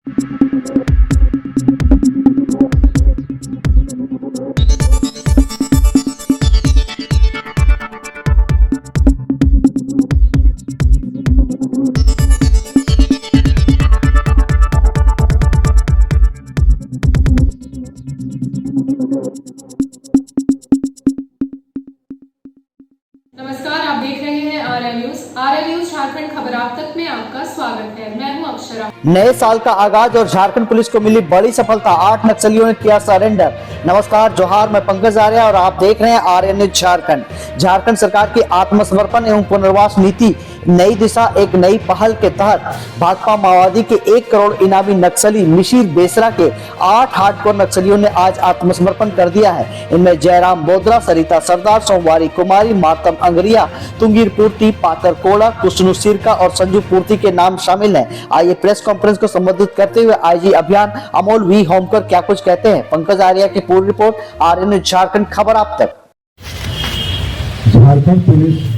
नमस्कार, आप देख रहे हैं आरएन न्यूज झारखंड खबर आप तक में आपका स्वागत है। मैं हूं अक्षरा। नए साल का आगाज और झारखंड पुलिस को मिली बड़ी सफलता, 8 नक्सलियों ने किया सरेंडर। नमस्कार, जोहार, मैं पंकज आर्या और आप देख रहे हैं आरएन न्यूज झारखंड। झारखंड सरकार की आत्मसमर्पण एवं पुनर्वास नीति नई दिशा एक नई पहल के तहत भाकपा माओवादी के 1 करोड़ इनामी नक्सली मिसिर बेसरा के 8 हार्डकोर नक्सलियों ने आज आत्मसमर्पण कर दिया है। इनमें जयराम बोदरा, सरिता सरदार, सोमवारी कुमारी, मातम अंगरिया, तुंगीर पूर्ति, पातर कोड़ा, कुशनु सिरका और संजू पूर्ति के नाम शामिल हैं। आइए प्रेस कॉन्फ्रेंस को संबोधित करते हुए आईजी अभियान अमोल वी होमकर क्या कुछ कहते हैं। पंकज आर्या की पूरी रिपोर्ट, आरएन न्यूज झारखंड खबर आप तक। झारखंड पुलिस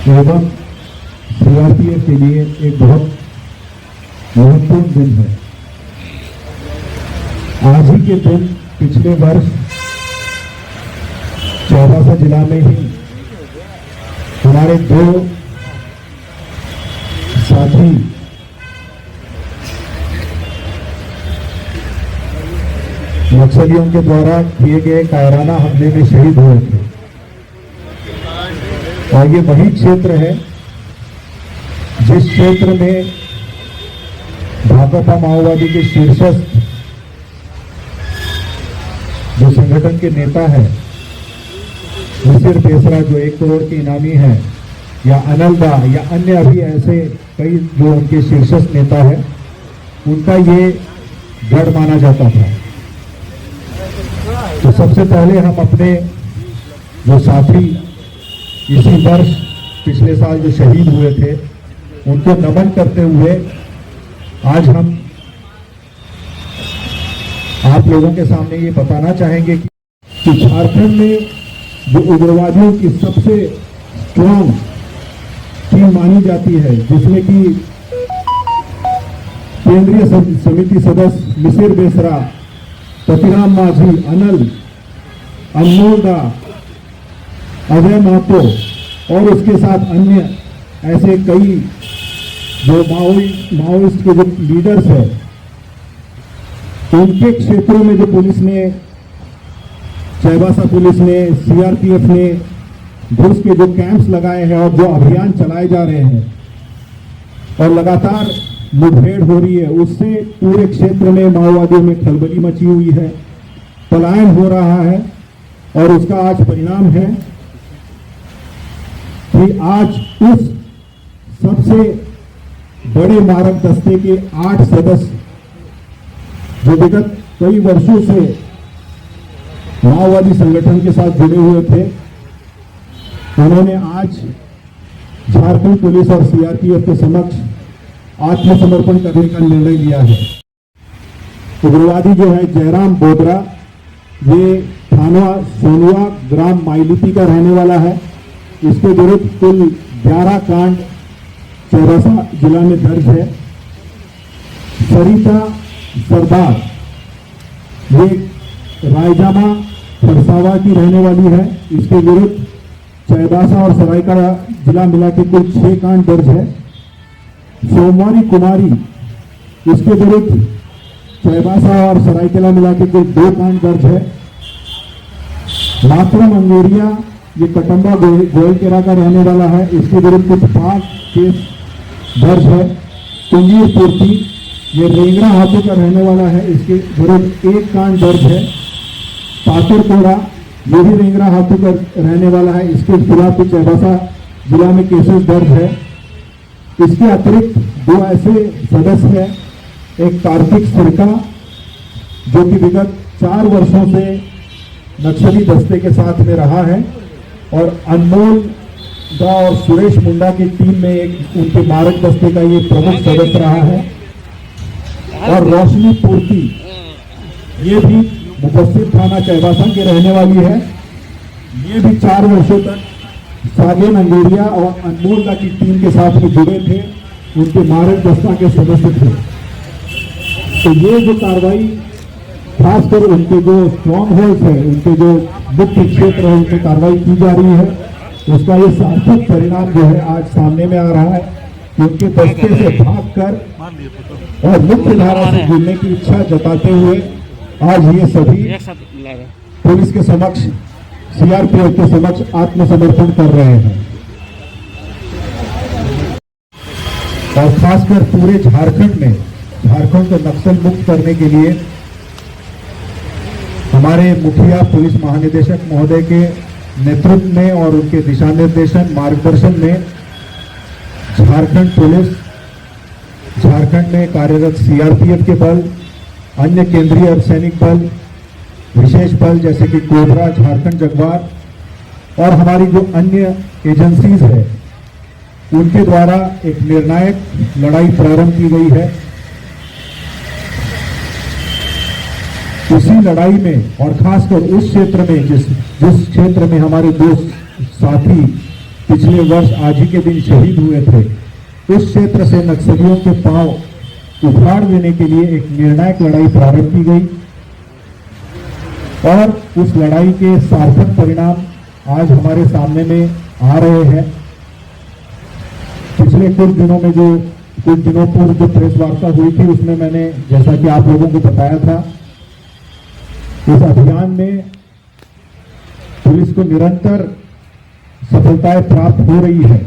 एवं सीआरपीएफ के लिए एक बहुत महत्वपूर्ण दिन है। आज ही के दिन पिछले वर्ष चाईबासा जिला में ही हमारे 2 साथी नक्सलियों के द्वारा किए गए कायराना हमले में शहीद हुए थे और ये वही क्षेत्र है जिस क्षेत्र में भाकपा माओवादी के शीर्षस्थ जो संगठन के नेता है मिसिर बेसरा, जो 1 करोड़ के इनामी है, या अनलदा या अन्य अभी ऐसे कई जो उनके शीर्षस्थ नेता है, उनका ये गढ़ माना जाता था। तो सबसे पहले हम अपने जो साथी इसी वर्ष पिछले साल जो शहीद हुए थे उनको नमन करते हुए आज हम आप लोगों के सामने ये बताना चाहेंगे कि झारखंड में जो उग्रवादियों की सबसे स्ट्रॉन्ग टीम मानी जाती है, जिसमें कि केंद्रीय समिति सदस्य मिसिर बेसरा, पतिराम माझी, अनल, अनमोल दा, अजय महतो और उसके साथ अन्य ऐसे कई जो माओइस्ट के जो लीडर्स हैं, उनके क्षेत्रों में जो पुलिस ने, चाईबासा पुलिस ने, सीआरपीएफ ने घुस के जो कैंप्स लगाए हैं और जो अभियान चलाए जा रहे हैं और लगातार मुठभेड़ हो रही है, उससे पूरे क्षेत्र में माओवादियों में खलबली मची हुई है, पलायन हो रहा है। और उसका आज परिणाम है कि आज उस सबसे बड़े मारक दस्ते के 8 सदस्य जो विगत कई वर्षों से माओवादी संगठन के साथ जुड़े हुए थे, उन्होंने आज झारखंड पुलिस और सीआरपीएफ के समक्ष आत्मसमर्पण करने का निर्णय लिया है। उग्रवादी जो है जयराम बोदरा, ये थाना सोनुआ ग्राम माइलिपी का रहने वाला है। इसके विरुद्ध कुल 11 कांड चाईबासा जिला में दर्ज है। सरिता सरदार, ये रायजामा फरसावा की रहने वाली है। इसके विरुद्ध चाईबासा और सरायकेला जिला मिला के कुल 6 कांड दर्ज है। सोमवारी कुमारी, इसके विरुद्ध चाईबासा और सरायकेला मिला के कुल 2 कांड दर्ज है। मातम अंगेरिया, ये कटंबा गोयलकेरा का रहने वाला है, इसके विरुद्ध कुछ 5 केस दर्ज है। तुंगीर पूर्ति, ये रेंगरा हाथों का रहने वाला है, इसके विरुद्ध 1 कांड दर्ज है। पातर कोड़ा, ये भी रेंगरा हाथों का रहने वाला है, इसके खिलाफ भी चाईबासा जिला में केसेस दर्ज है। इसके अतिरिक्त 2 ऐसे सदस्य हैं, एक कार्तिक सिरका जो कि विगत 4 वर्षों से नक्सली दस्ते के साथ में रहा है, और अनमोल दा और सुरेश मुंडा की टीम में एक उनके मारक दस्ते का ये प्रमुख सदस्य रहा है। और रोशनी पूर्ति, ये भी मुफस्सिर थाना चाईबासा के रहने वाली है। ये भी 4 वर्षों तक सागेन अंगेरिया और अनमोल दा की टीम के साथ में जुड़े थे उनके मार्गदर्शक के सदस्य थे। तो ये जो कार्रवाई खासकर उनके जो स्ट्रॉन्ग होल्ड है, उनके जो मुख्य क्षेत्र है, उनकी कार्रवाई की जा रही है, उसका ये सार्थक परिणाम जो है आज सामने में आ रहा है कि उनके दस्ते से भागकर और मुख्य धारा से जुड़ने की इच्छा जताते हुए आज ये सभी पुलिस के समक्ष, सीआरपीएफ के समक्ष आत्मसमर्पण कर रहे हैं। और खासकर पूरे झारखंड को नक्सल मुक्त करने के लिए हमारे मुखिया पुलिस महानिदेशक महोदय के नेतृत्व में और उनके दिशा निर्देशन मार्गदर्शन में झारखंड पुलिस, झारखंड में कार्यरत सीआरपीएफ के बल, अन्य केंद्रीय अर्धसैनिक बल, विशेष बल जैसे कि कोबरा, झारखंड जगुआर और हमारी जो अन्य एजेंसीज है, उनके द्वारा एक निर्णायक लड़ाई प्रारंभ की गई है। उसी लड़ाई में और खासकर उस क्षेत्र में जिस क्षेत्र में हमारे दो साथी पिछले वर्ष आज ही के दिन शहीद हुए थे, उस क्षेत्र से नक्सलियों के पांव उखाड़ देने के लिए एक निर्णायक लड़ाई प्रारंभ की गई और उस लड़ाई के सार्थक परिणाम आज हमारे सामने में आ रहे हैं। पिछले कुछ दिनों पूर्व जो प्रेस वार्ता हुई थी, उसमें मैंने जैसा कि आप लोगों को बताया था, इस अभियान में पुलिस को निरंतर सफलताएं प्राप्त हो रही है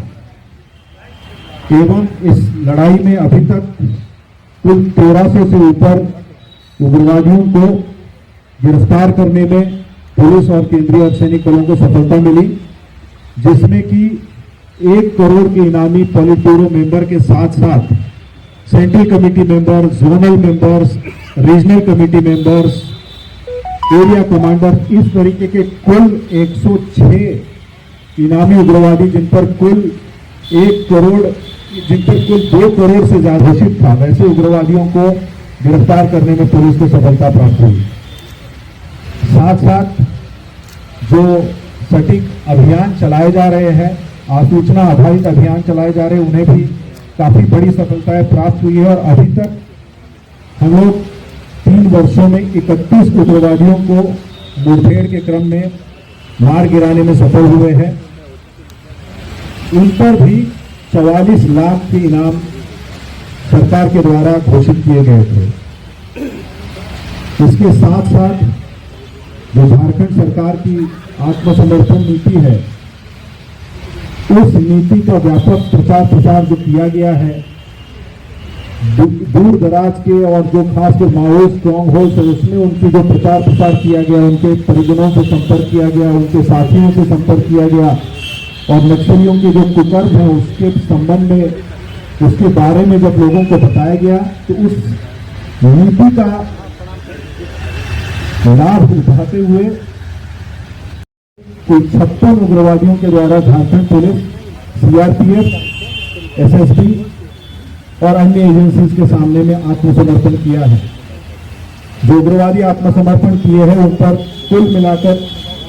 एवं इस लड़ाई में अभी तक कुल 1300 से ऊपर उग्रवादियों को गिरफ्तार करने में पुलिस और केंद्रीय अर्धसैनिक बलों को सफलता मिली, जिसमें कि 1 करोड़ के इनामी पॉलिट ब्यूरो मेंबर के साथ साथ central committee member, zonal members, regional committee members, area commander, इस तरीके के कुल 106 इनामी उग्रवादी जिन पर कुल 2 करोड़ से ज्यादा घोषित था, वैसे उग्रवादियों को गिरफ्तार करने में पुलिस को सफलता प्राप्त हुई। साथ साथ जो सटीक अभियान चलाए जा रहे हैं, आसूचना आधारित अभियान चलाए जा रहे हैं, उन्हें भी काफी बड़ी सफलताएं प्राप्त हुई है और अभी तक हम लोग 3 वर्षों में 31 उग्रवादियों को मुठभेड़ के क्रम में मार गिराने में सफल हुए हैं। उन पर भी 44 लाख के इनाम सरकार के द्वारा घोषित किए गए थे। इसके साथ साथ जो झारखंड सरकार की आत्मसमर्पण नीति है, उस नीति का व्यापक प्रचार प्रसार जो किया गया है, दूर दराज के और जो खासकर माओवादी स्ट्रॉन्ग होल्ड है, उसमें उनकी जो प्रचार प्रसार किया गया, उनके परिजनों से संपर्क किया गया, उनके साथियों से संपर्क किया गया और नक्सलियों के जो कुकर्म है उसके संबंध में, उसके बारे में जब लोगों को बताया गया, तो उस नीति का लाभ उठाते हुए कुल 56 उग्रवादियों के द्वारा झारखंड पुलिस, सीआरपीएफ, एसएसबी और अन्य एजेंसीज के सामने में आत्मसमर्पण किया है। जो उग्रवादी आत्मसमर्पण किए हैं उन पर कुल मिलाकर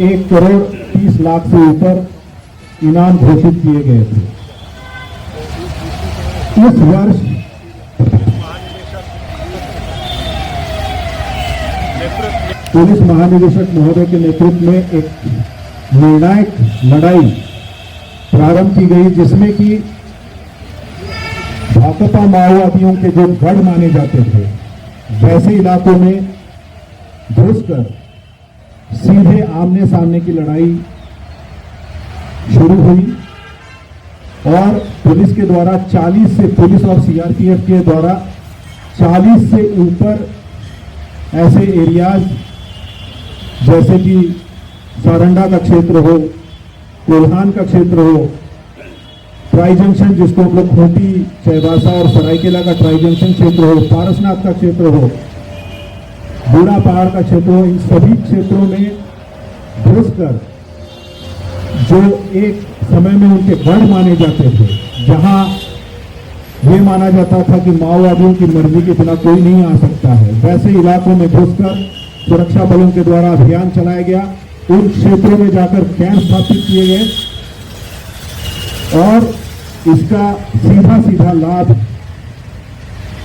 1 करोड़ 30 लाख से ऊपर इनाम घोषित किए गए थे। इस वर्ष पुलिस महानिदेशक महोदय के नेतृत्व में एक निर्णायक लड़ाई प्रारंभ की गई, जिसमें कि भाकपा माओवादियों के जो गढ़ माने जाते थे, वैसे इलाकों में घुसकर सीधे आमने सामने की लड़ाई शुरू हुई और पुलिस के द्वारा 40 से, पुलिस और सीआरपीएफ के द्वारा 40 से ऊपर ऐसे एरियाज जैसे कि सारंडा का क्षेत्र हो, कोल्हान का क्षेत्र हो, ट्राई जंक्शन जिसको हम लोग खूंटी, चाईबासा और सरायकेला का ट्राई जंक्शन क्षेत्र हो, पारसनाथ का क्षेत्र हो, बूढ़ा पहाड़ का क्षेत्र हो, इन सभी क्षेत्रों में घुसकर जो एक समय में उनके गढ़ माने जाते थे, जहां ये माना जाता था कि माओवादियों की मर्जी के बिना कोई नहीं आ सकता है, वैसे इलाकों में घुसकर सुरक्षा बलों के द्वारा अभियान चलाया गया। उन क्षेत्रों में जाकर कैंप स्थापित किए गए और इसका सीधा सीधा लाभ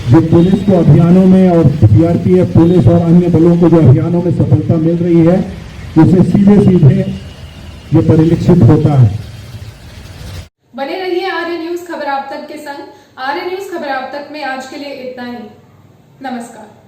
जो पुलिस को अभियानों में और सीआरपीएफ पुलिस और अन्य बलों को जो अभियानों में सफलता मिल रही है, उसे सीधे सीधे ये परिलक्षित होता है। बने रहिए आर्य न्यूज खबर आप तक के संग। आर्य न्यूज खबर आप तक में आज के लिए इतना ही। नमस्कार।